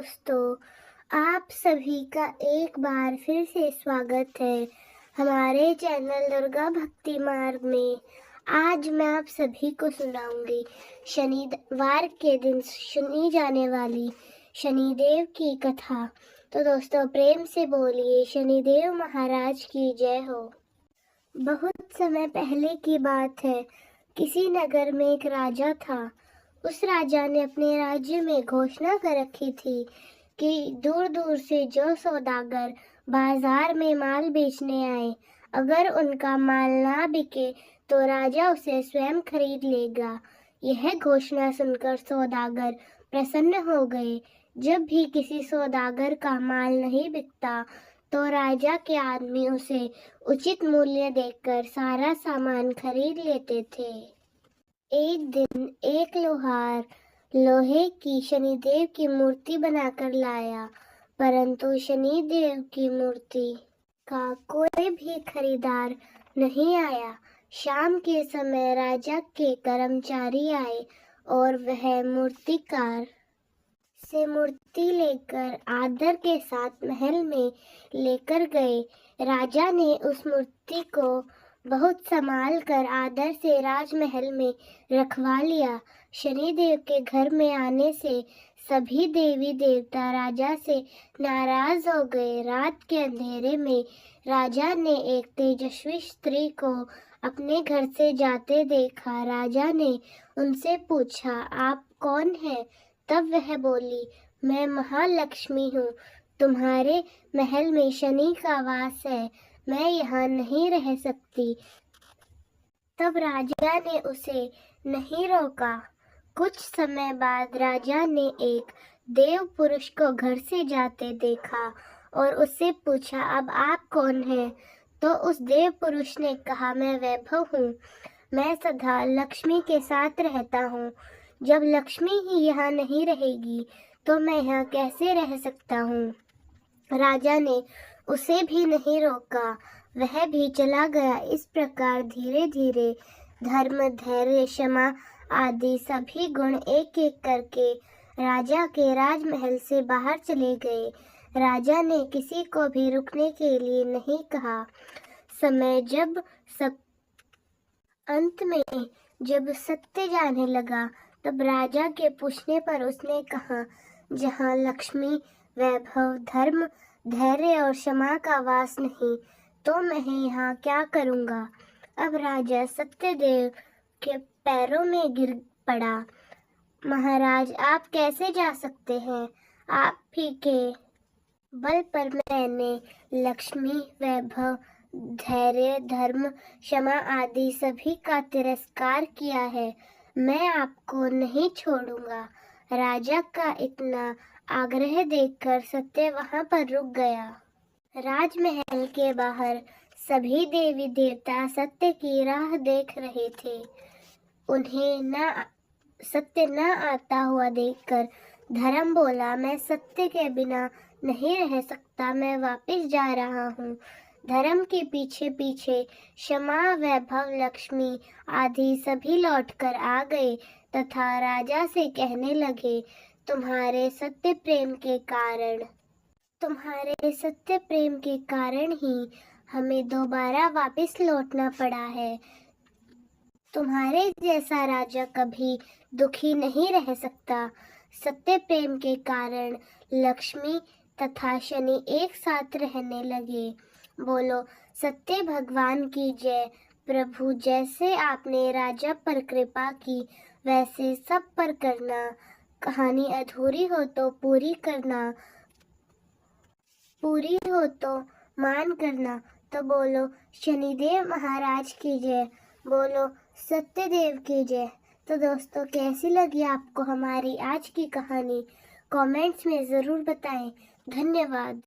दोस्तों, आप सभी का एक बार फिर से स्वागत है हमारे चैनल दुर्गा भक्ति मार्ग में। आज मैं आप सभी को सुनाऊंगी शनिवार के दिन सुनी जाने वाली शनिदेव की कथा। तो दोस्तों, प्रेम से बोलिए शनिदेव महाराज की जय हो। बहुत समय पहले की बात है। किसी नगर में एक राजा था। उस राजा ने अपने राज्य में घोषणा कर रखी थी कि दूर दूर से जो सौदागर बाजार में माल बेचने आए, अगर उनका माल ना बिके तो राजा उसे स्वयं खरीद लेगा। यह घोषणा सुनकर सौदागर प्रसन्न हो गए। जब भी किसी सौदागर का माल नहीं बिकता तो राजा के आदमी उसे उचित मूल्य देकर सारा सामान खरीद लेते थे। एक दिन एक लोहार लोहे की शनिदेव की मूर्ति बनाकर लाया, परंतु शनिदेव की मूर्ति का कोई भी खरीदार नहीं आया। शाम के समय राजा के कर्मचारी आए और वह मूर्तिकार से मूर्ति लेकर आदर के साथ महल में लेकर गए। राजा ने उस मूर्ति को बहुत संभाल कर आदर से राजमहल में रखवा लिया। शनिदेव के घर में आने से सभी देवी देवता राजा से नाराज हो गए। रात के अंधेरे में राजा ने एक तेजस्वी स्त्री को अपने घर से जाते देखा। राजा ने उनसे पूछा, आप कौन हैं? तब वह बोली, मैं महालक्ष्मी हूँ। तुम्हारे महल में शनि का वास है, मैं यहाँ नहीं रह सकती। तब राजा ने उसे नहीं रोका। कुछ समय बाद राजा ने एक देव पुरुष को घर से जाते देखा और उससे पूछा, अब आप कौन हैं? तो उस देव पुरुष ने कहा, मैं वैभव हूँ। मैं सदा लक्ष्मी के साथ रहता हूँ। जब लक्ष्मी ही यहाँ नहीं रहेगी तो मैं यहाँ कैसे रह सकता हूँ? राजा ने उसे भी नहीं रोका, वह भी चला गया। इस प्रकार धीरे धीरे धर्म, धैर्य, क्षमा आदि सभी गुण एक एक करके राजा के राजमहल से बाहर चले गए। राजा ने किसी को भी रुकने के लिए नहीं कहा। समय जब सब अंत में जब सत्य जाने लगा तब राजा के पूछने पर उसने कहा, जहाँ लक्ष्मी, वैभव, धर्म, धैर्य और क्षमा का वास नहीं तो मैं यहाँ क्या करूँगा? अब राजा सत्यदेव के पैरों में गिर पड़ा। महाराज, आप कैसे जा सकते हैं? आप ही के बल पर मैंने लक्ष्मी, वैभव, धैर्य, धर्म, क्षमा आदि सभी का तिरस्कार किया है। मैं आपको नहीं छोड़ूंगा। राजा का इतना आग्रह देखकर सत्य वहां पर रुक गया। राजमहल के बाहर सभी देवी देवता सत्य की राह देख रहे थे। उन्हें सत्य न आता हुआ देखकर धर्म बोला, मैं सत्य के बिना नहीं रह सकता, मैं वापस जा रहा हूँ। धर्म के पीछे पीछे क्षमा, वैभव, लक्ष्मी आदि सभी लौटकर आ गए तथा राजा से कहने लगे, तुम्हारे सत्य प्रेम के कारण ही हमें दोबारा वापस लौटना पड़ा है। तुम्हारे जैसा राजा कभी दुखी नहीं रह सकता। सत्य प्रेम के कारण लक्ष्मी तथा शनि एक साथ रहने लगे। बोलो सत्य भगवान की जय। प्रभु, जैसे आपने राजा पर कृपा की वैसे सब पर करना। कहानी अधूरी हो तो पूरी करना, पूरी हो तो मान करना। तो बोलो शनिदेव महाराज की जय, बोलो सत्यदेव की जय। तो दोस्तों, कैसी लगी आपको हमारी आज की कहानी? कमेंट्स में ज़रूर बताएं। धन्यवाद।